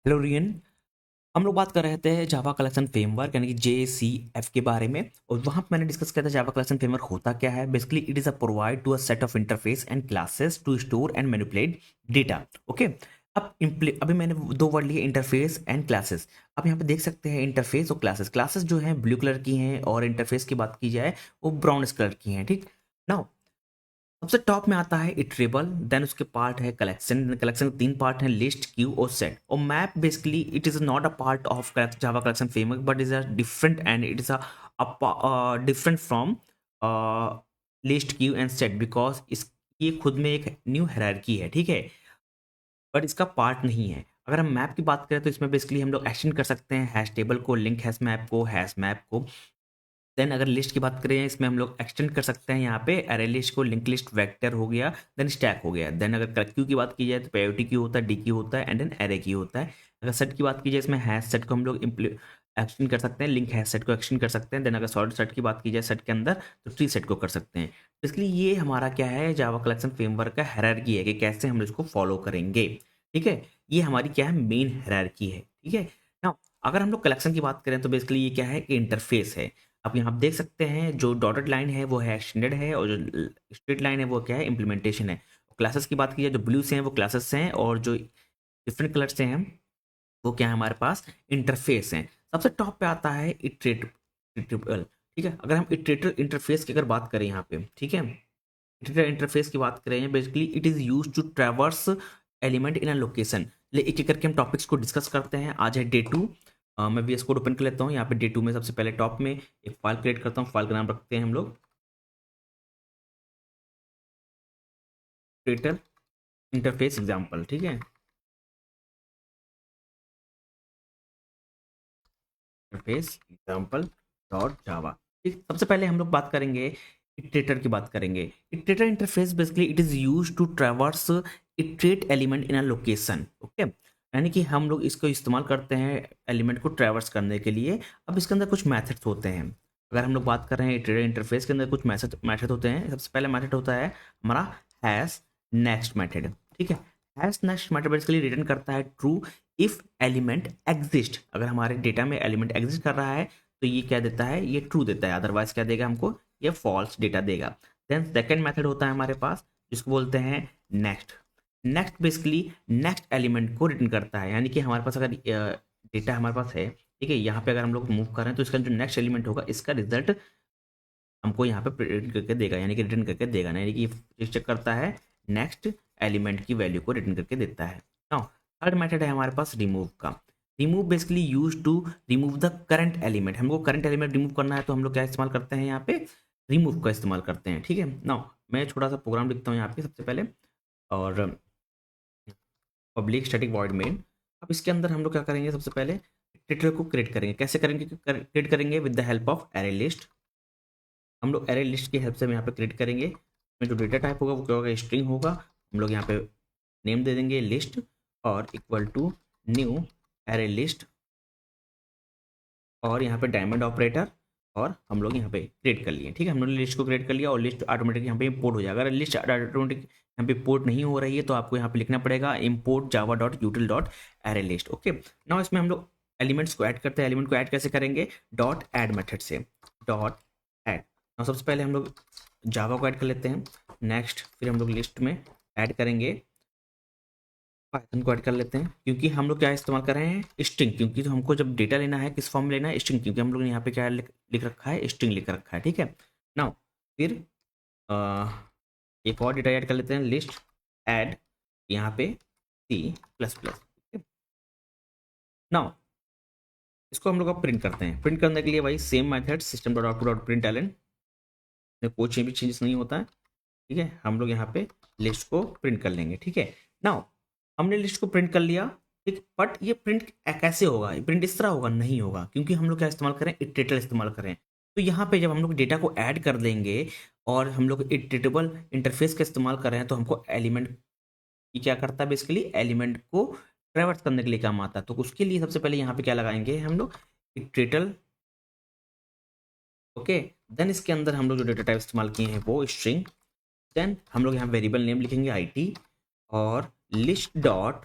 Hello rayon. हम लोग बात कर रहे थे जावा कलेक्शन फ्रेमवर्क यानी कि JCF के बारे में। और वहाँ पे मैंने डिस्कस किया था जावा कलेक्शन फ्रेमवर्क होता क्या है। Basically it is a provide to a set of interface and classes to store and manipulate data. Okay. अभी मैंने दो वर्ड लिए, इंटरफेस एंड क्लासेस। अब यहाँ पे देख सकते हैं इंटरफेस और क्लासेस। क्लासेस जो हैं ब्लू कलर की हैं और इंटरफेस की बात की जाए वो ब्राउन कलर की हैं। ठीक। नाउ सबसे टॉप में आता है इटरेबल, देन उसके पार्ट है कलेक्शन। कलेक्शन के तीन पार्ट हैं, लिस्ट, क्यू और सेट। और map basically it is not a part of Java collection framework but is a different and it is a different from list, Q and set because इस ये खुद में एक न्यू हायरार्की है। ठीक है, बट इसका पार्ट नहीं है। अगर हम मैप की बात करें तो इसमें बेसिकली हम लोग एक्सटेंड कर सकते हैं हैश टेबल को, लिंक हैश मैप को, हैश मैप को। देन अगर लिस्ट की बात करें इसमें हम लोग एक्सटेंड कर सकते हैं यहाँ पे अरे लिस्ट को, लिंक लिस्ट, वेक्टर हो गया, देन स्टैक हो गया। देन अगर क्यू की बात की जाए तो पेयोटी क्यू होता है, डी क्यू होता है एंड देन एरे क्यू होता है। अगर सेट की बात की जाए इसमें हैश सेट को हम लोग एक्सटेंड कर सकते हैं, लिंक हैश सेट को एक्सटेंड कर सकते हैं। देन अगर सॉर्ट सेट की बात की जाए सेट के अंदर तो ट्री सेट को कर सकते हैं। इसलिए ये हमारा क्या है, जावा कलेक्शन फ्रेमवर्क का हायरार्की है कि कैसे हम इसको फॉलो करेंगे। ठीक है, ये हमारी क्या है, मेन हायरार्की है। ठीक है ना। अगर हम लोग कलेक्शन की बात करें तो बेसिकली ये क्या है कि इंटरफेस है। अब यहाँ आप देख सकते हैं जो डॉटेड लाइन है वो है एक्सटेंडेड है और जो स्ट्रेट लाइन है वो क्या है, इम्प्लीमेंटेशन है। क्लासेस की बात की जाए जो ब्लू से हैं वो क्लासेस से हैं और जो डिफरेंट कलर से हैं वो क्या है हमारे पास, इंटरफेस हैं। सबसे टॉप पे आता है इटरेटिव। ठीक है, अगर हम इटरेटिव इंटरफेस की अगर बात करें यहाँ पे, ठीक है, इटरेटिव इंटरफेस की बात करें basically it is use to traverse element in a location. एक एक करके हम टॉपिक्स को डिस्कस करते हैं। आज है डे 2। मैं VS कोड ओपन कर लेता हूँ। यहाँ पे डे 2 में सबसे पहले टॉप में एक फाइल क्रिएट करता हूँ। फाइल का नाम रखते हैं हम लोग इटरेटिव इंटरफेस एग्जाम्पल। ठीक है, इंटरफेस एग्जाम्पल डॉट जावा। ठीक, सबसे पहले हम लोग बात करेंगे इटरेटर की बात करेंगे। Iterator interface basically it is use to traverse iterate element in a location. Okay, यानी कि हम लोग इसको इस्तेमाल करते हैं एलिमेंट को ट्रैवर्स करने के लिए। अब इसके अंदर कुछ मैथड्स होते हैं। अगर हम लोग बात कर रहे हैं इटरेटर इंटरफेस के अंदर कुछ मैथड होते हैं। सबसे पहला मैथड होता है हमारा हैश नेक्स्ट मैथड। ठीक है, hash next method basically return करता है ट्रू इफ एलिमेंट एग्जिस्ट। अगर हमारे डेटा में एलिमेंट एग्जिस्ट कर रहा है तो ये क्या देता है, ये ट्रू देता है। अदरवाइज क्या देगा हमको, ये फॉल्स डेटा देगा। देन सेकेंड मेथड होता है हमारे पास जिसको बोलते हैं next. Next basically next element को रिटर्न करता है। यानी कि हमारे पास अगर डेटा हमारे पास है, ठीक है, यहाँ पे अगर हम लोग मूव कर रहे हैं तो इसका जो नेक्स्ट एलिमेंट होगा इसका रिजल्ट हमको यहाँ पे प्रिंट करके देगा, यानी कि रिटर्न करके देगा ना, यानी कि ये चेक करता है नेक्स्ट एलिमेंट की वैल्यू को रिटर्न करके देता है। नाउ थर्ड मेथड है हमारे पास रिमूव का। Remove basically use to remove the current element. हमको करंट एलिमेंट रिमूव करना है तो हम लोग क्या इस्तेमाल करते हैं, यहाँ पे रिमूव का इस्तेमाल करते हैं। ठीक है, नाउ मैं थोड़ा सा प्रोग्राम लिखता हूँ यहाँ पे सबसे पहले, और पब्लिक स्टैटिक वॉइड मेन। अब इसके अंदर हम लोग क्या करेंगे, सबसे पहले ट्विटर को क्रिएट करेंगे। कैसे करेंगे, क्रिएट करेंगे with the help of array list. हम लोग एरे लिस्ट की हेल्प से हम यहाँ पे क्रिएट करेंगे। इसमें जो डेटा टाइप होगा वो क्या होगा, स्ट्रिंग होगा। हम लोग यहाँ पे नेम दे देंगे लिस्ट और equal to new array list, और यहाँ पे डायमंड ऑपरेटर, और हम लोग यहाँ पे क्रिएट कर लिए। ठीक है, हम लोग लिस्ट को क्रिएट कर लिया और लिस्ट ऑटोमेटिक यहाँ पे इंपोर्ट हो जाएगा। अगर लिस्ट ऑटोमेटिक यहाँ पे इंपोर्ट नहीं हो रही है तो आपको यहाँ पे लिखना पड़ेगा import Java dot यूटिल dot array list. Okay, now इसमें हम लोग एलिमेंट्स को ऐड करते हैं। एलिमेंट को ऐड कैसे करेंगे, डॉट ऐड मेथड से, डॉट ऐड। नाउ सबसे पहले हम लोग जावा को ऐड कर लेते हैं। नेक्स्ट फिर हम लोग लिस्ट में ऐड करेंगे पाइथन को ऐड कर लेते हैं, क्योंकि हम लोग क्या इस्तेमाल कर रहे हैं, स्ट्रिंग। क्योंकि तो हमको जब डेटा लेना है किस फॉर्म में लेना है, स्ट्रिंग। क्योंकि हम लोग ने यहाँ पे क्या लिख रखा है, स्ट्रिंग लिख रखा है। ठीक है, नाउ फिर अ, एक और डेटा ऐड कर लेते हैं, लिस्ट ऐड यहाँ पे C++। नाउ इसको हम लोग अब प्रिंट करते हैं। प्रिंट करने के लिए भाई same method system dot output dot println में कोई भी चेंजेस नहीं होता है। ठीक है, हम लोग यहाँ पे लिस्ट को प्रिंट कर लेंगे। ठीक है, नाउ हमने लिस्ट को प्रिंट कर लिया। ठीक, बट ये प्रिंट कैसे होगा, प्रिंट इस तरह होगा नहीं होगा, क्योंकि हम लोग क्या इस्तेमाल करें, इटरेटर इस्तेमाल करें। तो यहाँ पे जब हम लोग डेटा को ऐड कर देंगे और हम लोग इटरेटेबल इंटरफेस का इस्तेमाल कर रहे हैं तो हमको एलिमेंट की क्या करता है, बेसिकली एलिमेंट को ट्रेवर्स करने के लिए काम आता है। तो उसके लिए सबसे पहले यहाँ पे क्या लगाएंगे हम लोग, इटरेटर। ओके, देन इसके अंदर हम लोग जो डेटा टाइप इस्तेमाल किए हैं वो स्ट्रिंग। देन हम लोग यहाँ वेरिएबल नेम लिखेंगे IT, और लिस्ट डॉट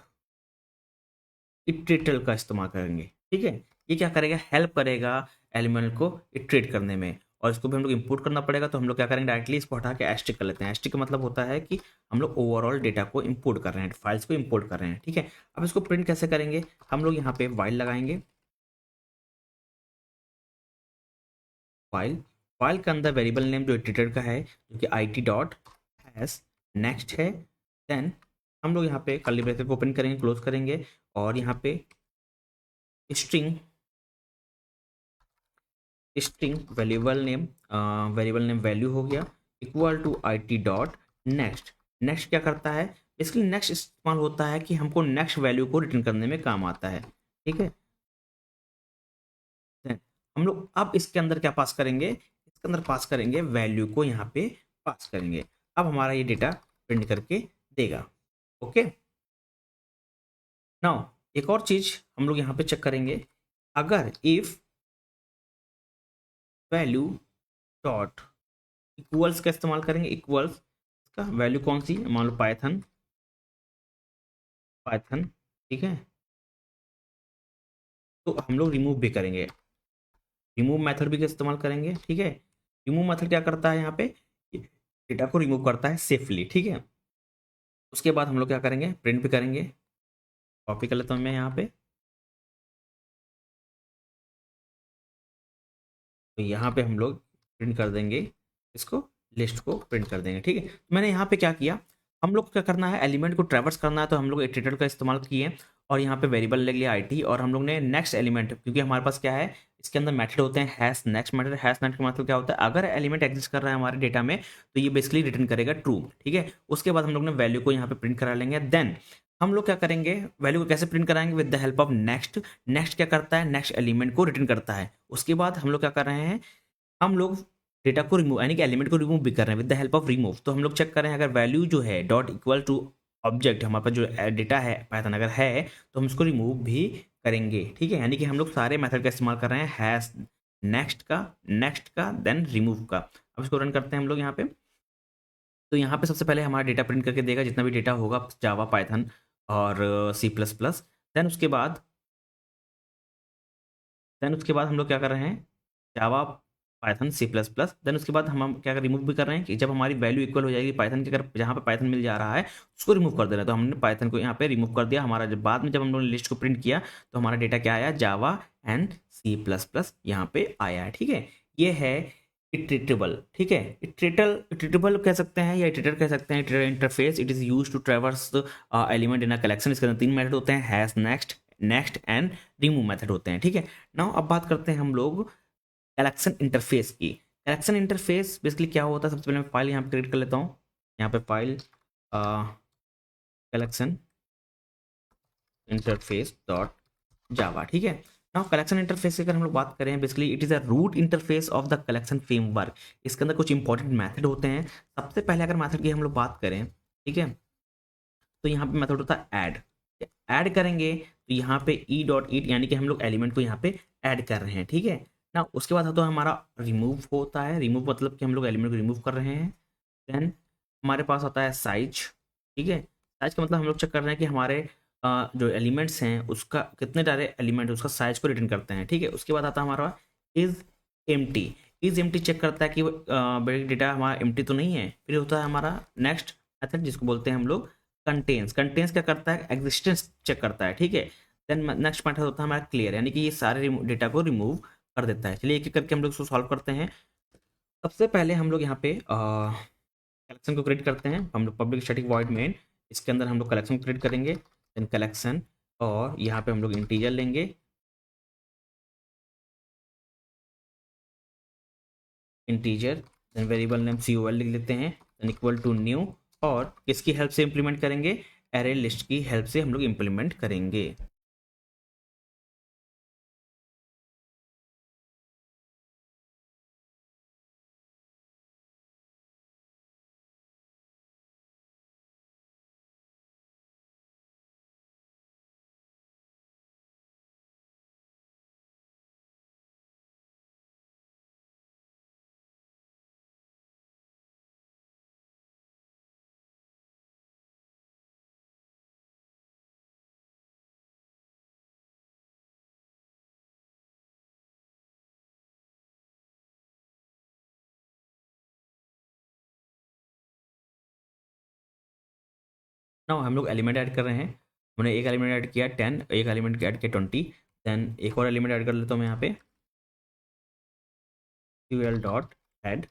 इटरेटर का इस्तेमाल करेंगे। ठीक है, ये क्या करेगा, हेल्प करेगा एलिमेंट को इटरेट करने में। और इसको भी हम लोग इंपोर्ट करना पड़ेगा, तो हम लोग क्या करेंगे, डायरेक्टली इसको हटा के एस्ट्रिक कर लेते हैं। एस्ट्रिक का मतलब होता है कि हम लोग ओवरऑल डेटा को इंपोर्ट कर रहे हैं, फाइल्स को इंपोर्ट कर रहे हैं। ठीक है, अब इसको प्रिंट कैसे करेंगे, हम लोग यहाँ पे वाइल लगाएंगे। फाइल फाइल के अंदर वेरिएबल नेम जो इटरेटर का है, जो कि I T dot hash next है। देन हम लोग यहाँ पे कर्ली ब्रैकेट को ओपन करेंगे, क्लोज करेंगे, और यहाँ पे string string variable name value हो गया, equal to I T dot next. Next क्या करता है, इसलिए नेक्स्ट इस्तेमाल होता है कि हमको नेक्स्ट वैल्यू को रिटर्न करने में काम आता है। ठीक है, Then हम लोग अब इसके अंदर क्या पास करेंगे, इसके अंदर पास करेंगे वैल्यू को, यहाँ पे पास करेंगे। अब हमारा ये डेटा प्रिंट करके देगा। ओके, नाउ एक और चीज हम लोग यहाँ पे चेक करेंगे, अगर इफ वैल्यू डॉट इक्वल्स का इस्तेमाल करेंगे। इक्वल्स का वैल्यू कौन सी, मान लो पाइथन पाइथन। ठीक है, तो हम लोग रिमूव भी करेंगे, रिमूव मेथड भी का इस्तेमाल करेंगे। ठीक है, रिमूव मेथड क्या करता है, यहाँ पे डेटा को रिमूव करता है सेफली। ठीक है, उसके बाद हम लोग क्या करेंगे, प्रिंट भी करेंगे। कॉपी कर लेता हूँ मैं यहाँ पे, तो यहाँ पे हम लोग प्रिंट कर देंगे इसको, लिस्ट को प्रिंट कर देंगे। ठीक है, तो मैंने यहाँ पे क्या किया, हम लोग को क्या करना है, एलिमेंट को ट्रैवर्स करना है, तो हम लोग इटरेटर का इस्तेमाल किए, और यहाँ पे वेरिएबल ले लिया आईटी, और हम लोग ने नेक्स्ट एलिमेंट, क्योंकि हमारे पास क्या है, इसके अंदर मेथड होते हैं hash next method. Hash next का मतलब क्या होता है, अगर एलिमेंट एग्जिस्ट कर रहा है हमारे डेटा में, तो ये बेसिकली रिटर्न करेगा ट्रू। ठीक है, उसके बाद हम लोग ने वैल्यू को यहाँ पे प्रिंट करा लेंगे। देन हम लोग क्या करेंगे, वैल्यू को कैसे प्रिंट कराएंगे, with the help of next. Next क्या करता है, नेक्स्ट एलिमेंट को रिटर्न करता है। उसके बाद हम लोग क्या कर रहे हैं, हम लोग डेटा को रिमूव, यानी कि एलिमेंट को रिमूव भी कर रहे हैं with the help of remove. तो हम लोग चेक कर रहे हैं, अगर वैल्यू जो है डॉट इक्वल टू ऑब्जेक्ट, हमारे पास जो डेटा है पाइथन अगर है, तो हम इसको रिमूव भी करेंगे। ठीक है, यानी कि हम लोग सारे मेथड का इस्तेमाल कर रहे हैं, हैश नेक्स्ट का देन रिमूव का। अब इसको रन करते हैं हम लोग यहाँ पे, तो यहाँ पे सबसे पहले हमारा डेटा प्रिंट करके देगा, जितना भी डेटा होगा जावा पाइथन और सी प्लस प्लस। देन उसके बाद हम लोग क्या कर रहे हैं, Java Python C plus plus. Then उसके बाद हम क्या कर रिमूव भी कर रहे हैं, कि जब हमारी वैल्यू इक्वल हो जाएगी पाइथन की, अगर जहाँ पे पाइथन मिल जा रहा है उसको रिमूव कर देना है। तो हमने पाइथन को यहाँ पे रिमूव कर दिया। हमारा जब बाद में जब हम लोगों ने लिस्ट को प्रिंट किया, तो हमारा डेटा क्या आया, Java and C plus plus यहाँ पे आया है। ठीक है, ये है इटरेटेबल। ठीक है, इटरेटेबल कह सकते हैं या इटरेटर कह सकते हैं, iterator interface. It is use to traverse element in a collection. इसके अंदर तीन मेथड होते हैं, hash next and remove method होते हैं। ठीक है, नाउ अब बात करते हैं हम लोग कलेक्शन इंटरफेस की। कलेक्शन इंटरफेस बेसिकली क्या होता है, सबसे पहले मैं फाइल यहाँ पे क्रिएट कर लेता हूँ। यहाँ पे फाइल कलेक्शन इंटरफेस डॉट जावा। ठीक है, नाउ कलेक्शन इंटरफेस की अगर हम लोग बात करें, basically it is a root interface of the collection framework. इसके अंदर कुछ इंपॉर्टेंट मेथड होते हैं। सबसे पहले अगर मेथड की हम लोग बात करें, ठीक है, तो यहाँ पे मेथड होता है ऐड। ऐड करेंगे तो यहाँ पे ई डॉट ईट, यानी कि हम लोग एलिमेंट को यहाँ पे ऐड कर रहे हैं। ठीक है ना, उसके बाद तो हमारा रिमूव होता है। रिमूव मतलब कि हम लोग एलिमेंट को रिमूव कर रहे हैं। देन हमारे पास आता है साइज। ठीक है, साइज का मतलब हम लोग चेक कर रहे हैं कि हमारे जो एलिमेंट्स हैं उसका कितने सारे एलिमेंट उसका साइज को रिटर्न करते हैं। ठीक है, उसके बाद आता है हमारा is empty. Is empty check करता है कि डेटा हमारा एम्प्टी तो नहीं है। फिर होता है हमारा नेक्स्ट मेथड, जिसको बोलते हैं हम लोग कंटेंस। कंटेंस क्या करता है, एग्जिस्टेंस चेक करता है। ठीक है, देन नेक्स्ट मेथड होता है हमारा क्लियर, यानी कि ये सारे डेटा को रिमूव कर देता है। चलिए एक एक करके हम लोग इसको सॉल्व करते हैं। सबसे पहले हम लोग यहाँ पे कलेक्शन को क्रिएट करते हैं। हम लोग पब्लिक स्टैटिक वॉइड मेन, इसके अंदर हम लोग कलेक्शन क्रिएट करेंगे। देन कलेक्शन, और यहाँ पे हम लोग इंटीजर लेंगे, integer. Then variable name COL लिख लेते हैं। देन इक्वल टू न्यू, और किसकी हेल्प से इंप्लीमेंट करेंगे, एरे लिस्ट की हेल्प से हम लोग इंप्लीमेंट करेंगे। नाउ हम लोग एलिमेंट ऐड कर रहे हैं। हमने एक एलिमेंट ऐड किया 10, एक एलिमेंट ऐड किया 20, देन एक और एलिमेंट ऐड कर लेता हूँ मैं यहाँ पे QL dot add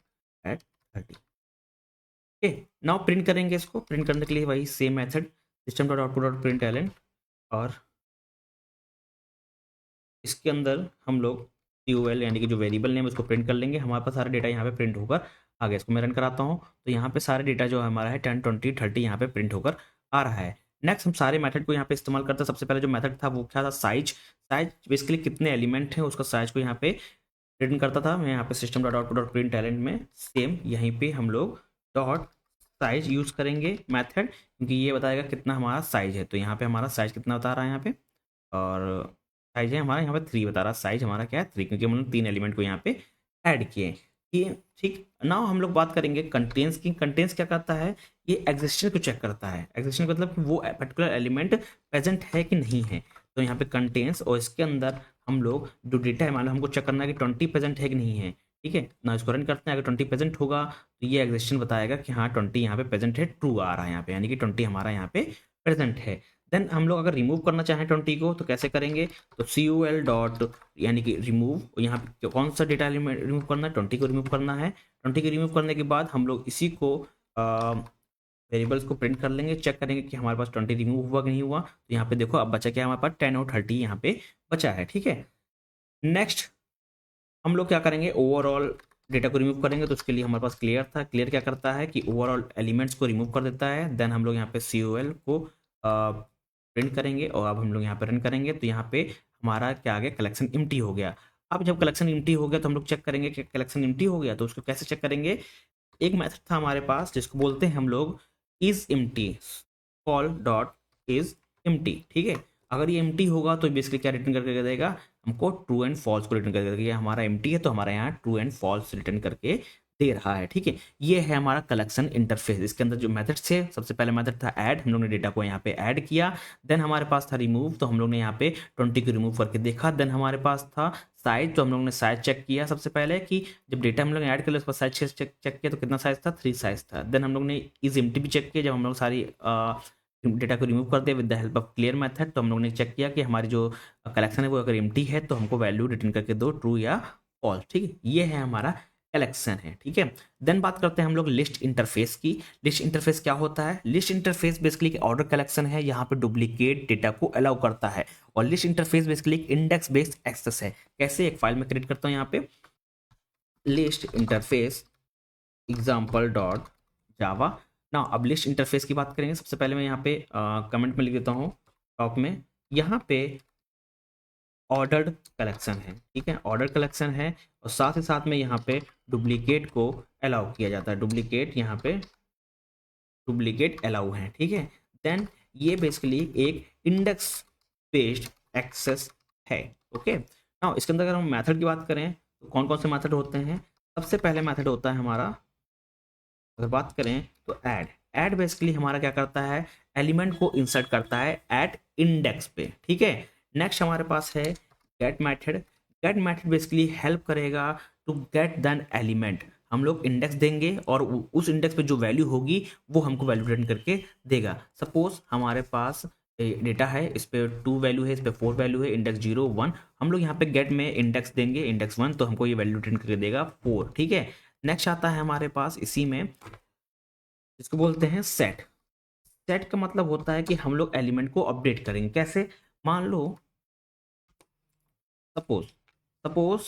at 30। Okay, now print करेंगे इसको। प्रिंट करने के लिए वही same method system dot output dot println, और इसके अंदर हम लोग QL यानी कि जो वेरिएबल नेम उसको प्रिंट कर लेंगे। हमारे पास सारा डेटा यहाँ पे प्रिंट होकर आ गया। इसको मैं रन कराता हूँ तो यहाँ पे सारे डेटा जो हमारा है 10, 20, 30 यहाँ पे प्रिंट होकर आ रहा है। नेक्स्ट हम सारे मेथड को यहाँ पे इस्तेमाल करते हैं। सबसे पहले जो मेथड था वो क्या था, साइज। साइज बेसिकली कितने एलिमेंट हैं उसका साइज को यहाँ पे रिटर्न करता था। मैं यहाँ पे system dot output dot print talent में सेम यहीं पे हम लोग डॉट साइज यूज करेंगे मेथड, क्योंकि ये बताएगा कितना हमारा साइज है। तो यहाँ पे हमारा साइज कितना बता रहा है यहाँ पे, और साइज है हमारा यहाँ पे 3 बता रहा है। साइज हमारा क्या है 3, क्योंकि हमने 3 एलिमेंट को यहाँ पे ऐड किए। ये ठीक। नाउ हम लोग बात करेंगे कंटेंट्स की। कंटेंट्स क्या करता है, ये एग्जिस्टेंस को चेक करता है। एग्जिस्टेंस मतलब कि वो पर्टिकुलर एलिमेंट प्रेजेंट है कि नहीं है। तो यहाँ पे कंटेंट्स, और इसके अंदर हम लोग जो डेटा है, मान लो हमको चेक करना है कि 20 प्रेजेंट है कि नहीं है। ठीक है ना, इसको रन करते हैं। अगर 20 प्रेजेंट होगा तो ये एग्जिस्टेंस बताएगा कि हाँ 20 यहाँ पे प्रेजेंट है, ट्रू आ रहा है यहाँ पे, यानी कि 20 हमारा यहाँ पे प्रेजेंट है। देन हम लोग अगर रिमूव करना चाहें 20 को तो कैसे करेंगे, तो COL डॉट यानी कि रिमूव, यहाँ पे कौन सा डेटा एलिमेंट रिमूव करना है, 20 को रिमूव करना है। 20 को रिमूव करने के बाद हम लोग इसी को वेरिएबल्स को प्रिंट कर लेंगे, चेक करेंगे कि हमारे पास 20 रिमूव हुआ कि नहीं हुआ। तो यहाँ पे देखो अब बचा क्या हमारे पास 10 और 30 यहाँ पे बचा है। ठीक है, नेक्स्ट हम लोग क्या करेंगे, ओवरऑल डेटा को रिमूव करेंगे। तो उसके लिए हमारे पास क्लियर था। क्लियर क्या करता है कि ओवरऑल एलिमेंट्स को रिमूव कर देता है। देन हम लोग यहाँ पे COL को प्रिंट करेंगे, और अब हम लोग यहाँ पे रन करेंगे तो यहाँ पे हमारा क्या आ गया, कलेक्शन एम्प्टी हो गया। अब जब कलेक्शन एम्प्टी हो गया तो हम लोग चेक करेंगे कि कलेक्शन एम्प्टी हो गया। तो उसको कैसे चेक करेंगे, एक मेथड था हमारे पास जिसको बोलते हैं हम लोग is empty, call dot is empty. ठीक है, अगर ये एम्प्टी होगा तो बेसिकली क्या रिटर्न करके देगा, हमको ट्रू एंड फॉल्स को रिटर्न करके देगा। ये हमारा एम्प्टी है तो हमारा यहाँ ट्रू एंड फॉल्स रिटर्न करके दे रहा है। ठीक है, ये है हमारा कलेक्शन इंटरफेस। इसके अंदर जो मेथड थे, सबसे पहले मेथड था ऐड, हम लोग ने डेटा को यहाँ पे ऐड किया। देन हमारे पास था रिमूव, तो हम लोग ने यहाँ पे 20 को रिमूव करके देखा। देन हमारे पास था साइज, तो हम लोग ने साइज चेक किया सबसे पहले कि जब डेटा हम लोग ने ऐड कर लिया उसका साइज चेक किया तो कितना साइज था, 3 साइज था। देन हम लोग ने इज एम्प्टी भी चेक किया, जब हम लोग सारी डेटा को रिमूव कर दे with the help of clear method, तो हम लोग ने चेक किया कि हमारी जो कलेक्शन है वो अगर एम्प्टी है तो हमको वैल्यू रिटर्न करके दो, ट्रू या फॉल्स। ठीक है, ये है हमारा कलेक्शन है। ठीक है, देन बात करते हैं हम लोग लिस्ट इंटरफेस की। लिस्ट इंटरफेस क्या होता है, लिस्ट इंटरफेस बेसिकली एक ऑर्डर कलेक्शन है, यहाँ पे डुप्लीकेट डेटा को अलाउ करता है। और लिस्ट इंटरफेस बेसिकली एक इंडेक्स बेस्ड एक्सेस है। कैसे, एक फाइल में क्रिएट करता हूँ यहाँ पे लिस्ट इंटरफेस एग्जाम्पल डॉट जावा। ना अब लिस्ट इंटरफेस की बात करेंगे। सबसे पहले मैं यहाँ पे कमेंट में लिख देता हूँ टॉप में, यहाँ पे ऑर्डर्ड कलेक्शन है। ठीक है, ऑर्डर कलेक्शन है, और साथ ही साथ में यहाँ पे डुप्लीकेट को अलाउ किया जाता है। डुप्लीकेट यहाँ पे डुप्लीकेट अलाउ है। ठीक है, देन ये बेसिकली एक इंडेक्स बेस्ड एक्सेस है। ओके, ना इसके अंदर अगर हम मेथड की बात करें तो कौन कौन से मेथड होते हैं, सबसे पहले मेथड होता है हमारा, अगर बात करें तो ऐड। ऐड बेसिकली हमारा क्या करता है, एलिमेंट को इंसर्ट करता है एट इंडेक्स पे। ठीक है, नेक्स्ट हमारे पास है get method. Get method basically help करेगा टू गेट दैन एलिमेंट। हम लोग इंडेक्स देंगे और उस इंडेक्स पे जो वैल्यू होगी वो हमको वैल्यू रिटर्न करके देगा। सपोज हमारे पास डेटा है, इस पे 2 वैल्यू है, इस पे 4 वैल्यू है, इंडेक्स 0, 1। हम लोग यहाँ पे गेट में इंडेक्स देंगे इंडेक्स 1, तो हमको ये वैल्यू रिटर्न करके देगा 4। ठीक है, नेक्स्ट आता है हमारे पास इसी में, इसको बोलते हैं सेट। सेट का मतलब होता है कि हम लोग एलिमेंट को अपडेट करेंगे। कैसे, मान लो सपोज सपोज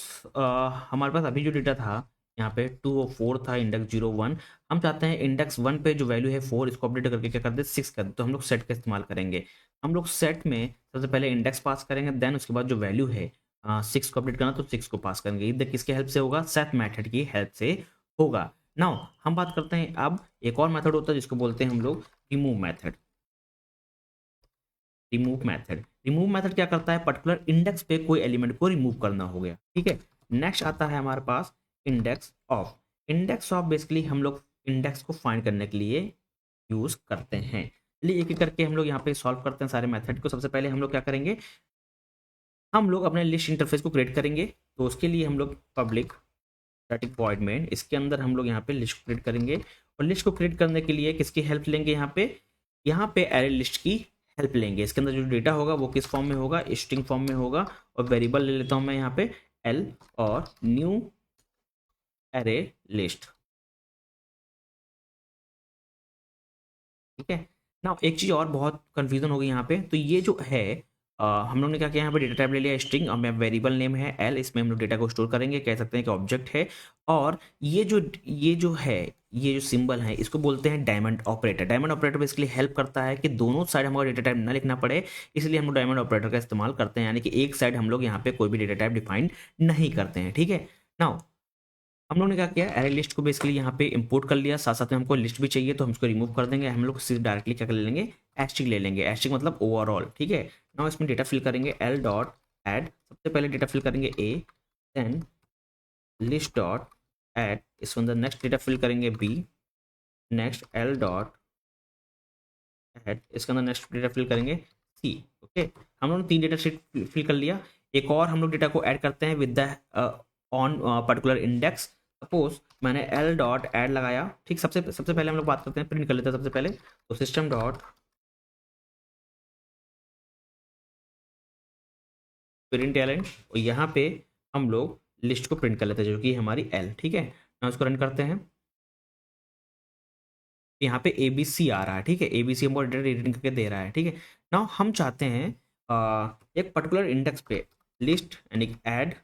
हमारे पास अभी जो डेटा था यहाँ पे 2 और 4 था, इंडेक्स 0, 1। हम चाहते हैं इंडेक्स 1 पे जो वैल्यू है 4, इसको अपडेट करके क्या कर दे, 6 कर दे। तो हम लोग सेट का इस्तेमाल करेंगे। हम लोग सेट में सबसे पहले इंडेक्स पास करेंगे, देन उसके बाद जो वैल्यू है 6 को अपडेट करना तो 6 को पास करेंगे। इधर किसके हेल्प से होगा, सेट मेथड की हेल्प से होगा। नाउ हम बात करते हैं अब एक और मेथड होता है जिसको बोलते हैं हम लोग remove method. Remove method, remove method क्या करता है, पर्टिकुलर इंडेक्स पे कोई एलिमेंट को रिमूव करना हो गया। ठीक है, नेक्स्ट आता है हमारे पास index of. Index of basically हम लोग इंडेक्स को फाइंड करने के लिए यूज करते हैं। चलिए एक एक करके हम लोग यहाँ पे सॉल्व करते हैं सारे मेथड को। सबसे पहले हम लोग क्या करेंगे, हम लोग अपने लिस्ट इंटरफेस को क्रिएट करेंगे। तो उसके लिए हम लोग पब्लिक स्टैटिक वॉइड मेन, इसके अंदर हम लोग यहाँ पे लिस्ट क्रिएट करेंगे। और लिस्ट को क्रिएट करने के लिए किसकी हेल्प लेंगे, यहाँ पे यहाँ पे एरे लिस्ट की हेल्प लेंगे। इसके अंदर जो डेटा होगा वो किस फॉर्म में होगा, स्ट्रिंग फॉर्म में होगा। और वेरिएबल ले लेता हूँ मैं यहाँ पे एल और न्यू एरे लिस्ट, ठीक है ना। एक चीज़ और बहुत कंफ्यूजन होगी यहाँ पे, तो ये जो है हम लोग ने क्या किया, यहाँ पे डेटा टाइप ले लिया स्ट्रिंग, और मैं वेरिएबल नेम है एल, इसमें हम लोग डेटा को स्टोर करेंगे, कह सकते हैं कि ऑब्जेक्ट है। और ये जो है, ये जो सिंबल है इसको बोलते हैं diamond operator. Diamond operator basically help करता है कि दोनों साइड हमको डेटा टाइप ना लिखना पड़े, इसलिए हम लोग डायमंड ऑपरेटर का इस्तेमाल करते हैं, यानी कि एक साइड हम लोग यहाँ पे कोई भी डेटा टाइप डिफाइन नहीं करते हैं, ठीक है ना। हम लोग ने क्या किया, एरे लिस्ट को बेसिकली यहाँ पे इंपोर्ट कर लिया, साथ साथ में हमको लिस्ट भी चाहिए तो हम इसको रिमूव कर देंगे। हम लोग सिर्फ डायरेक्टली क्या कर लेंगे, एस्ट्रिक ले लेंगे। एस्ट्रिक मतलब ओवरऑल, ठीक है ना। इसमें डेटा फिल करेंगे एल डॉट एड, सबसे पहले डेटा फिल करेंगे A, then list dot add, इसके अंदर नेक्स्ट डेटा फिल करेंगे B, next L dot add, इसके अंदर नेक्स्ट डेटा फिल करेंगे सी। ओके, हम लोग ने 3 डेटा शीट फिल कर लिया। एक और हम लोग डेटा को ऐड करते हैं with the on particular index. Suppose मैंने एल डॉट ऐड लगाया, ठीक। सबसे सबसे पहले हम लोग बात करते हैं, प्रिंट कर लेते हैं सबसे पहले, तो सिस्टम डॉट प्रिंट एल, और यहाँ पे हम लोग लिस्ट को प्रिंट कर लेते हैं जो कि हमारी एल, ठीक है ना। उसको रन करते हैं, यहाँ पे ए बी सी आ रहा है, ठीक है। ए बी सी हमको रीडिंग करके दे रहा है, ठीक है ना। हम चाहते हैं एक पर्टिकुलर इंडेक्स पे लिस्ट यानी ऐड,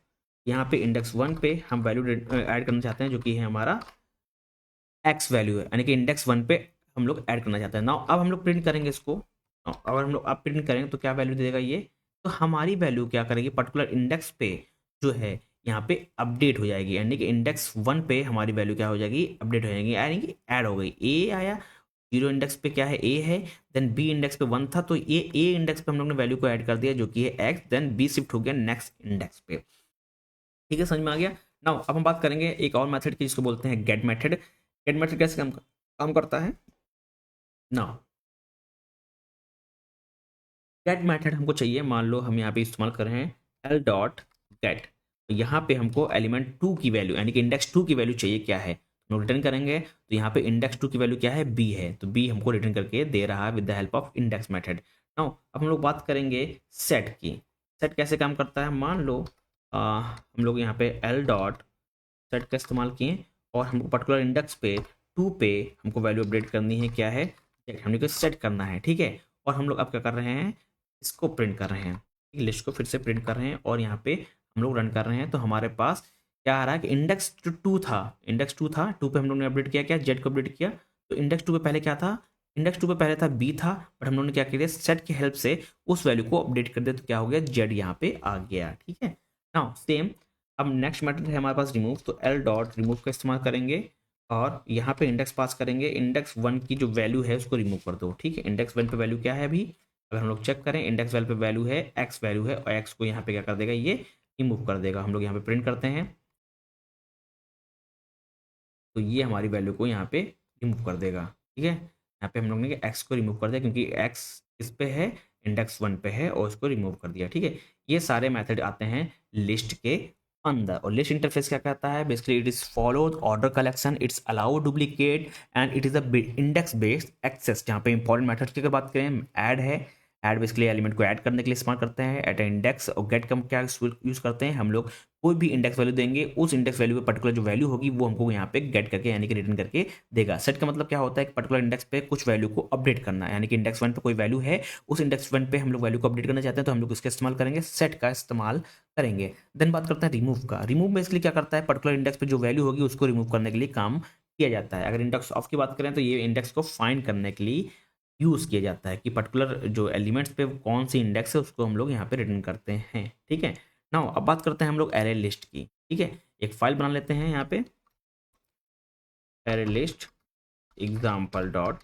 यहाँ पे इंडेक्स 1 पे हम वैल्यू ऐड करना चाहते हैं जो कि है हमारा एक्स वैल्यू है, यानी कि इंडेक्स 1 पे हम लोग ऐड करना चाहते हैं ना। अब हम लोग प्रिंट करेंगे इसको, अगर हम लोग अब प्रिंट करेंगे तो क्या वैल्यू देगा ये, तो हमारी वैल्यू क्या करेगी, पर्टिकुलर इंडेक्स पे जो है यहाँ पे अपडेट हो जाएगी, यानी कि इंडेक्स 1 पे हमारी वैल्यू क्या हो जाएगी, अपडेट हो जाएगी, यानी कि ऐड हो गई। ए आया, जीरो इंडेक्स पे क्या है, ए है, देन बी इंडेक्स पे 1 था, तो ये ए इंडेक्स पे हम लोग ने वैल्यू को ऐड कर दिया जो कि है एक्स, देन बी शिफ्ट हो गया नेक्स्ट इंडेक्स पे, ठीक है, समझ में आ गया ना। अब हम बात करेंगे एक और मेथड की जिसको बोलते हैं गेट मेथड। गेट मेथड कैसे काम करता है ना। गेट मेथड हमको चाहिए, मान लो हम यहाँ पे इस्तेमाल कर रहे हैं एल डॉट गेट, तो यहाँ पे हमको एलिमेंट 2 की वैल्यू यानी कि इंडेक्स 2 की वैल्यू चाहिए, क्या है हम लोग रिटर्न करेंगे, तो यहाँ पे इंडेक्स 2 की वैल्यू क्या है, बी है, तो बी हमको रिटर्न करके दे रहा है with the help of index method. Now अब हम लोग बात करेंगे सेट की। सेट कैसे काम करता है, मान लो हम लोग यहाँ पे एल डॉट सेट का इस्तेमाल किए, और हमको पर्टिकुलर इंडेक्स पे 2 पे हमको वैल्यू अपडेट करनी है, क्या है, हमने को सेट करना है, ठीक है। और हम लोग अब क्या कर रहे हैं, इसको प्रिंट कर रहे हैं, लिस्ट को फिर से प्रिंट कर रहे हैं, और यहाँ पे हम लोग रन कर रहे हैं, तो हमारे पास क्या आ रहा है कि इंडेक्स जो 2 था, इंडेक्स 2 था, 2 पे हम लोग ने अपडेट किया, क्या जेड को अपडेट किया, तो इंडेक्स 2 पे पहले क्या था, इंडेक्स 2 पे पहले था बी था, बट हम लोग ने क्या किया, सेट की हेल्प से उस वैल्यू को अपडेट कर दिया, तो क्या हो गया, जेड यहाँ पे आ गया, ठीक है ना। सेम अब नेक्स्ट मेथड है हमारे पास रिमूव, तो एल डॉट रिमूव का इस्तेमाल करेंगे, और यहाँ पे इंडेक्स पास करेंगे, इंडेक्स 1 की जो वैल्यू है उसको रिमूव कर दो, ठीक है। इंडेक्स 1 पे वैल्यू क्या है अभी, अगर हम लोग चेक करें, इंडेक्स वैल्यू पे वैल्यू है एक्स वैल्यू है, और एक्स को यहाँ पे क्या कर देगा, ये रिमूव कर देगा। हम लोग यहाँ पे प्रिंट करते हैं, तो ये हमारी वैल्यू को यहाँ पे रिमूव कर देगा, ठीक है। यहाँ पे हम लोग ने एक्स को रिमूव कर दिया क्योंकि एक्स इस पे है, इंडेक्स 1 पे है, और उसको रिमूव कर दिया, ठीक है। ये सारे मेथड आते हैं लिस्ट के अंदर। और लिस्ट इंटरफेस क्या कहता है, basically it is followed order collection, it's allow duplicate and it is a index based access. जहाँ पे इंपॉर्टेंट मेथड की अगर बात करें, ऐड है, ऐड बेसिकली एलिमेंट को ऐड करने के लिए इस्तेमाल करते हैं एट इंडेक्स, और गेट का क्या यूज करते हैं, हम लोग कोई भी इंडेक्स वैल्यू देंगे, उस इंडेक्स वैल्यू पे पर्टिकुलर जो वैल्यू होगी वो हमको यहाँ पे गेट करके यानी कि रिटर्न करके देगा। सेट का मतलब क्या होता है, एक पर्टिकुलर इंडेक्स पे कुछ वैल्यू को अपडेट करना, यानी कि इंडेक्स 1 पे कोई वैल्यू है, उस इंडेक्स 1 पे हम लोग वैल्यू को अपडेट करना चाहते हैं, तो हम लोग इसका इस्तेमाल करेंगे, सेट का इस्तेमाल करेंगे। देन बात करते हैं रिमूव का। रिमूव बेसिकली क्या करता है, पर्टिकुलर इंडेक्स पे जो वैल्यू होगी उसको रिमूव करने के लिए काम किया जाता है। अगर इंडेक्स ऑफ की बात करें तो ये इंडेक्स को फाइंड करने के लिए यूज़ किया जाता है कि पर्टिकुलर जो एलिमेंट्स पे कौन सी इंडेक्स है उसको हम लोग यहाँ पे रिटर्न करते हैं, ठीक है। नाउ अब बात करते हैं हम लोग एरे लिस्ट की, ठीक है। एक फाइल बना लेते हैं यहाँ पे, एरे लिस्ट एग्जाम्पल डॉट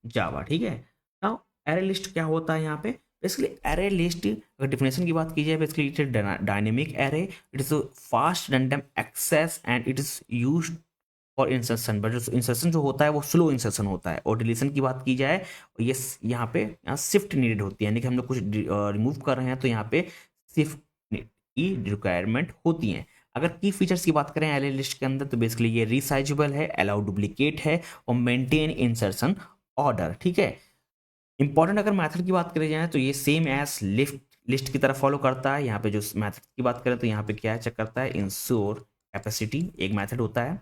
जावा, ठीक है। नाउ एरे लिस्ट क्या होता है यहाँ पे, बेसिकली एरे लिस्ट अगर डिफिनेशन की बात की जाए, basically it is dynamic array, it is fast random access and it is used और इंसर्शन, बट जो इंसर्शन जो होता है वो स्लो इंसर्शन होता है। और डिलीशन की बात की जाए, ये यहाँ पे शिफ्ट नीडेड होती है, यानी कि हम लोग कुछ रिमूव कर रहे हैं तो यहाँ पे शिफ्ट की रिक्वायरमेंट होती है। अगर की फीचर्स की बात करें एरे लिस्ट के अंदर, तो बेसिकली ये रिसाइजेबल है, अलाउ डुप्लीकेट है, और मेंटेन इंसर्शन ऑर्डर, ठीक है। इंपॉर्टेंट अगर मेथड की बात करी जाए तो ये सेम एज लिस्ट की तरह फॉलो करता है। यहाँ पे जो मेथड की बात करें तो यहाँ पे क्या है, चेक करता है इंश्योर कैपेसिटी, एक मेथड होता है।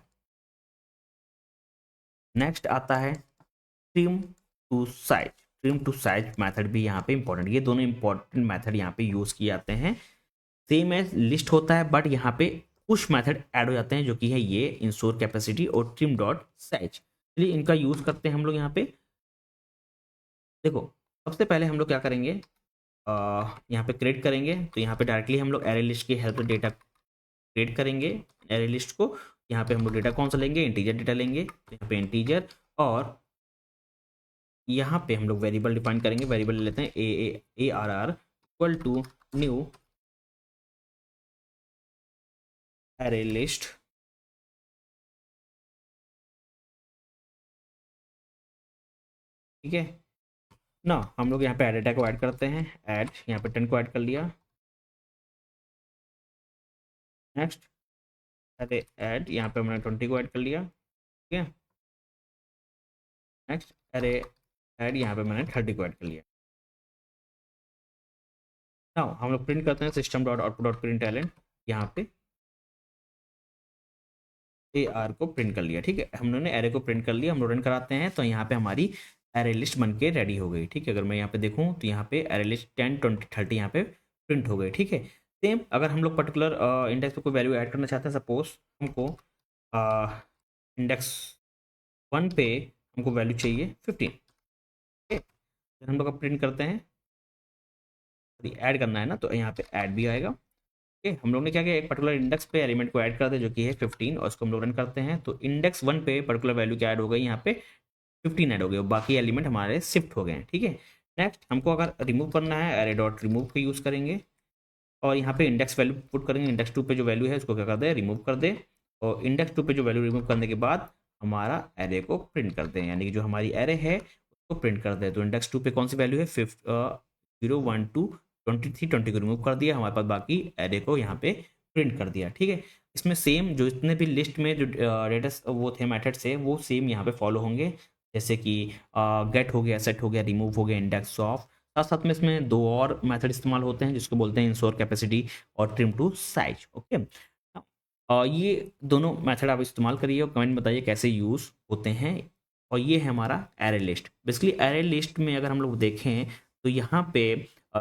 नेक्स्ट आता है trim to size. Trim to size method भी यहाँ पे इंपॉर्टेंट, ये दोनों इंपॉर्टेंट मेथड यहाँ पे यूज किए जाते हैं। सेम एज लिस्ट होता है बट यहाँ पे पुश मेथड ऐड हो जाते हैं, जो कि है ये इंश्योर कैपेसिटी और ट्रिम डॉट साइज। चलिए इनका यूज करते हैं हम लोग यहाँ पे। देखो सबसे पहले हम लोग क्या करेंगे, यहाँ पे क्रिएट करेंगे तो यहाँ पे डायरेक्टली हम लोग एरे लिस्ट की हेल्प से डेटा क्रिएट करेंगे। एरे लिस्ट को यहाँ पे हम लोग डेटा कौन सा लेंगे, इंटीजर डेटा लेंगे, तो यहाँ पे इंटीजर, और यहाँ पे हम लोग वेरिएबल डिफाइन करेंगे। वेरिएबल लेते हैं A R R equal to new array list. ठीक है ना, हम लोग यहाँ पे एड डेटा को ऐड करते हैं। ऐड यहाँ पे 10 को ऐड कर लिया। नेक्स्ट अरे ऐड यहाँ पे मैंने 20 को ऐड कर लिया। ठीक है नेक्स्ट अरे ऐड यहाँ पे मैंने 30 को ऐड कर लिया। ना हम लोग प्रिंट करते हैं system dot output dot print element, यहाँ पे ए आर को प्रिंट कर लिया। ठीक है हम लोगों ने एरे को प्रिंट कर लिया। हम लोग रन कराते हैं तो यहाँ पे हमारी एरे लिस्ट बन के रेडी हो गई। ठीक है अगर मैं यहाँ पे देखूँ तो यहाँ पे एरे लिस्ट 10 20 30 यहाँ पे प्रिंट हो गई। ठीक है सेम अगर हम लोग पर्टिकुलर इंडेक्स पे कोई वैल्यू ऐड करना चाहते हैं, सपोज हमको इंडेक्स 1 पे हमको वैल्यू चाहिए 15। ठीक है फिर हम लोग अब प्रिंट करते हैं, ऐड करना है ना तो यहाँ पे ऐड भी आएगा। ओके हम लोग ने क्या किया, एक पर्टिकुलर इंडेक्स पे एलिमेंट को ऐड कर दे जो कि है 15, और उसको हम लोग रन करते हैं तो इंडेक्स 1 पे पर्टिकुलर वैल्यू क्या ऐड हो गई, यहाँ पे 15 ऐड हो गई और बाकी एलिमेंट हमारे शिफ्ट हो गए हैं। ठीक है नेक्स्ट हमको अगर रिमूव करना है, एरे डॉट रिमूव का यूज़ करेंगे और यहाँ पे इंडेक्स वैल्यू पुट करेंगे। इंडेक्स 2 पे जो वैल्यू है उसको क्या कर दे, रिमूव कर दे, और इंडेक्स 2 पे जो वैल्यू रिमूव करने के बाद हमारा एरे को प्रिंट कर दें, यानी कि जो हमारी एरे है उसको प्रिंट कर दे। तो इंडेक्स 2 पे कौन सी वैल्यू है, 0 1 2 23, 20 को रिमूव कर दिया, हमारे पास बाकी एरे को यहाँ पे प्रिंट कर दिया। ठीक है इसमें सेम जो इतने भी लिस्ट में जो डेटा वो थे मेथड्स है वो सेम यहाँ पे फॉलो होंगे, जैसे कि गेट हो गया, सेट हो गया, रिमूव हो गया, इंडेक्स ऑफ। साथ साथ में इसमें दो और मेथड इस्तेमाल होते हैं जिसको बोलते हैं इंश्योर कैपेसिटी और ट्रिम टू साइज। ओके ये दोनों मेथड आप इस्तेमाल करिए और कमेंट बताइए कैसे यूज़ होते हैं। और ये है हमारा array list. Basically array list में अगर हम लोग देखें तो यहाँ पे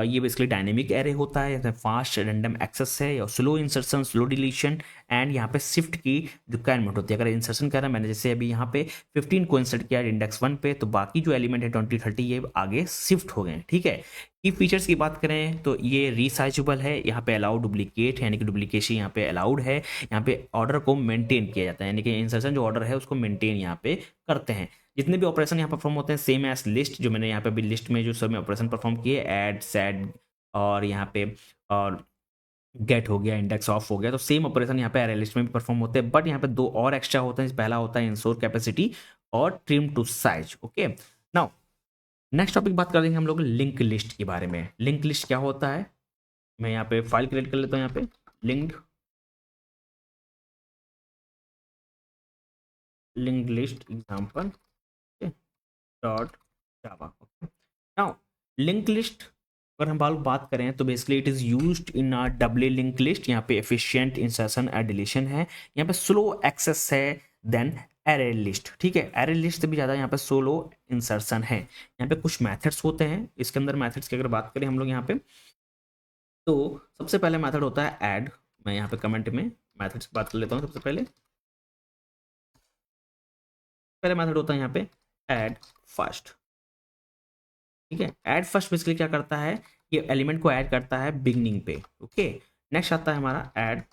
ये बेसिकली डायनेमिक एरे होता है, जैसे फास्ट रैंडम एक्सेस है या slow insertion, slow deletion, and यहाँ पे शिफ्ट की रिक्वायरमेंट होती है। अगर इंसर्शन कर रहा है मैंने, जैसे अभी यहाँ पे 15 को इंसर्ट किया इंडेक्स 1 पे, तो बाकी जो एलिमेंट है 20 30 ये आगे शिफ्ट हो गए। ठीक है की फीचर्स की बात करें तो ये रिसाइजेबल है, यहाँ पे अलाउड डुप्लीकेट है, यानी कि डुप्लीकेशन यहाँ पे अलाउड है। यहाँ पे ऑर्डर को मेंटेन किया जाता है, यानी कि इंसर्शन जो ऑर्डर है उसको मेंटेन यहाँ पे करते हैं। जितने भी ऑपरेशन यहाँ परफॉर्म होते हैं सेम एज लिस्ट, जो मैंने यहाँ पे भी लिस्ट में जो सब ऑपरेशन परफॉर्म किए, ऐड सेट और यहाँ पे और गेट हो गया, इंडेक्स ऑफ हो गया, तो सेम ऑपरेशन यहाँ पे एरे लिस्ट में भी परफॉर्म होते हैं। बट यहाँ पे दो और एक्स्ट्रा होते हैं, पहला होता है इंश्योर कैपेसिटी और trim to size. Okay now next topic बात कर देंगे हम लोग लिंक लिस्ट के बारे में। लिंक लिस्ट क्या होता है, मैं यहाँ पे फाइल क्रिएट कर लेता हूँ, यहाँ पे linked link list example dot जावा। नाउ लिंक लिस्ट अगर हम बात करें तो basically it is used in a double link list. यहाँ पे एफिशिएंट इंसर्शन एंड डिलीशन है, यहाँ पे स्लो एक्सेस है देन एरे लिस्ट। ठीक है एरे लिस्ट से भी ज़्यादा यहाँ पे स्लो इंसर्शन है। यहाँ पे कुछ मेथड्स होते हैं, इसके अंदर मेथड्स की अगर बात करें हम लोग यहाँ पे, तो सबसे पहले मेथड होता है ऐड। मैं यहाँ पे कमेंट में मेथड्स की बात कर लेता हूँ। सबसे पहले पहले मेथड होता है यहाँ पे ऐड फर्स्ट। ठीक है ऐड फर्स्ट बेसिकली क्या करता है, ये एलिमेंट को ऐड करता है बिगनिंग पे। ओके नेक्स्ट आता है हमारा ऐड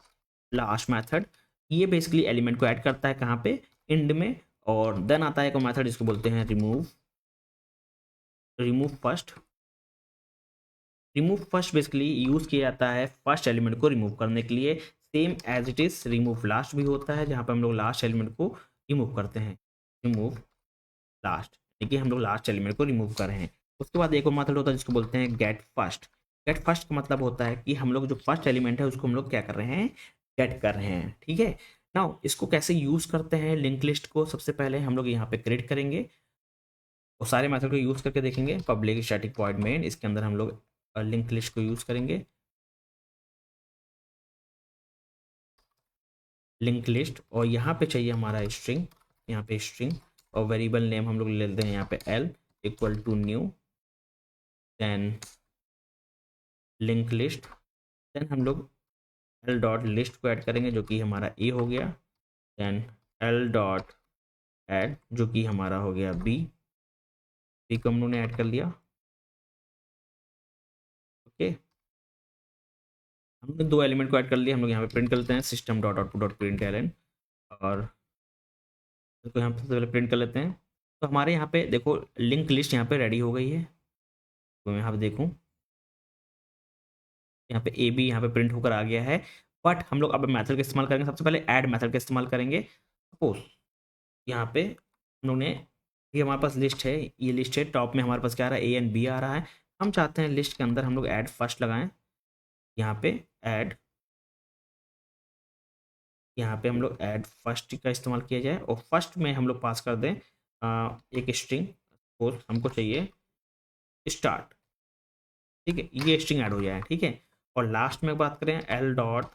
लास्ट मेथड, ये बेसिकली एलिमेंट को ऐड करता है कहाँ पे, एंड में। और देन आता है एक मेथड जिसको बोलते हैं remove. Remove first, remove first basically use किया जाता है फर्स्ट एलिमेंट को रिमूव करने के लिए। Same as it is remove last भी होता है, जहाँ पे हम लोग लास्ट एलिमेंट को रिमूव करते हैं। रिमूव लास्ट, देखिए हम लोग लास्ट एलिमेंट को रिमूव कर रहे हैं। उसके बाद एक और मेथड होता है जिसको बोलते हैं गेट फर्स्ट। गेट फर्स्ट का मतलब होता है कि हम लोग जो फर्स्ट एलिमेंट है उसको हम लोग क्या कर रहे हैं, गेट कर रहे हैं। ठीक है नाउ इसको कैसे यूज करते हैं लिंक लिस्ट को, सबसे पहले हम लोग यहाँ पे क्रिएट करेंगे वो सारे मेथड को यूज़ करके देखेंगे। पब्लिक स्टैटिक वॉइड मेन, इसके अंदर हम लोग लिंक लिस्ट को यूज़ करेंगे, लिंक लिस्ट, और यहाँ पे चाहिए हमारा स्ट्रिंग, यहाँ पे स्ट्रिंग, और वेरिएबल नेम हम लोग ले लेते हैं यहाँ पे L equal to new, then link list, then हम लोग एल डॉट लिस्ट को ऐड करेंगे जो कि हमारा ए हो गया, देन एल डॉट ऐड जो कि हमारा हो गया बी को हम लोग ने ऐड कर लिया। ओके, हमने दो एलिमेंट को ऐड कर लिया। हम लोग यहाँ पे प्रिंट करते हैं system dot output dot println, और इसको यहाँ पे सबसे पहले प्रिंट कर लेते हैं। तो हमारे यहाँ पे देखो लिंक लिस्ट यहाँ पे रेडी हो गई है। तो मैं यहाँ पे देखूँ, यहाँ पे ए बी यहाँ पे प्रिंट होकर आ गया है। बट हम लोग अब मेथड का इस्तेमाल करेंगे, सबसे पहले ऐड मेथड का इस्तेमाल करेंगे। सपोज यहाँ पे हम लोग ने, ये हमारे पास लिस्ट है, ये लिस्ट है, टॉप में हमारे पास क्या आ रहा है, ए एंड बी आ रहा है। हम चाहते हैं लिस्ट के अंदर हम लोग ऐड फर्स्ट लगाएं, यहाँ पे ऐड, यहाँ पे हम लोग ऐड फर्स्ट का इस्तेमाल किया जाए, और फर्स्ट में हम लोग पास कर दें एक स्ट्रिंग, सपोज हमको चाहिए स्टार्ट, ठीक है, ये स्ट्रिंग ऐड हो जाए, ठीक है। और लास्ट में बात करें एल डॉट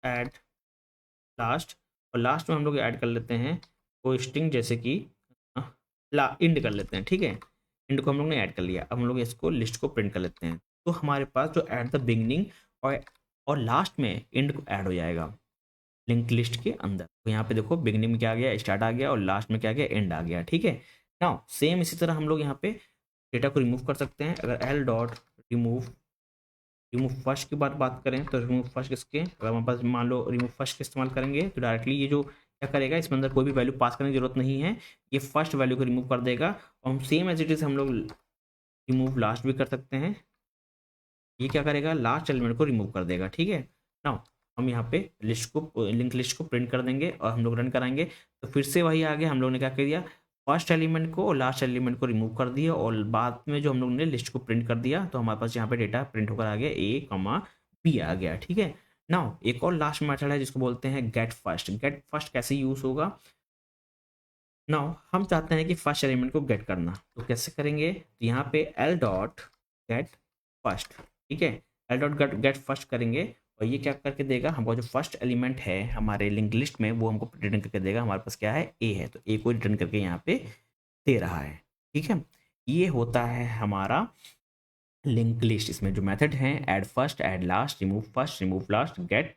ऐड लास्ट, और लास्ट में हम लोग ऐड कर लेते हैं कोई स्ट्रिंग, जैसे कि ला इंड कर लेते हैं, ठीक है। इंड को हम लोग ने ऐड कर लिया। अब हम लोग इसको लिस्ट को प्रिंट कर लेते हैं। तो हमारे पास जो एट द बिगनिंग और लास्ट में इंड को ऐड हो जाएगा लिंक लिस्ट के अंदर। तो यहाँ पे देखो बिगनिंग में क्या आ गया, स्टार्ट आ गया, और लास्ट में क्या आ गया, एंड आ गया, ठीक है। नाउ सेम इसी तरह हम लोग यहाँ पे डेटा को रिमूव कर सकते हैं। अगर L dot remove, remove first की बात करें तो रिमूव फर्स्ट किसके, अगर हमारे पास मान लो रिमूव फर्स्ट का इस्तेमाल करेंगे तो डायरेक्टली ये जो क्या करेगा, इसमें अंदर कोई भी वैल्यू पास करने की जरूरत नहीं है, ये फर्स्ट वैल्यू को रिमूव कर देगा। और हम सेम एज इट इज हम लोग रिमूव लास्ट भी कर सकते हैं, ये क्या करेगा, लास्ट एलिमेंट को रिमूव कर देगा, ठीक है। नाउ हम यहाँ पे लिस्ट को, लिंक लिस्ट को प्रिंट कर देंगे और हम लोग रन कराएंगे। तो फिर से वही आगे हम लोग ने क्या कर दिया, फर्स्ट एलिमेंट को और लास्ट एलिमेंट को रिमूव कर दिया, और बाद में जो हम लोग ने लिस्ट को प्रिंट कर दिया, तो हमारे पास यहाँ पे डेटा प्रिंट होकर आ गया ए कमा बी आ गया, ठीक है। नाउ एक और लास्ट मेथड है जिसको बोलते हैं गेट फर्स्ट। गेट फर्स्ट कैसे यूज होगा, नाउ हम चाहते हैं कि फर्स्ट एलिमेंट को गेट करना, तो कैसे करेंगे, तो यहाँ पे एल डॉट गेट फर्स्ट, ठीक है, L dot gate get first करेंगे, और ये क्या करके देगा, हमको जो फर्स्ट एलिमेंट है हमारे लिंक लिस्ट में वो हमको रिटर्न करके देगा। हमारे पास क्या है, ए है, तो ए को रिटर्न करके यहाँ पे दे रहा है, ठीक है। ये होता है हमारा लिंक लिस्ट। इसमें जो मेथड हैं, add first, add last, remove first, remove last, gate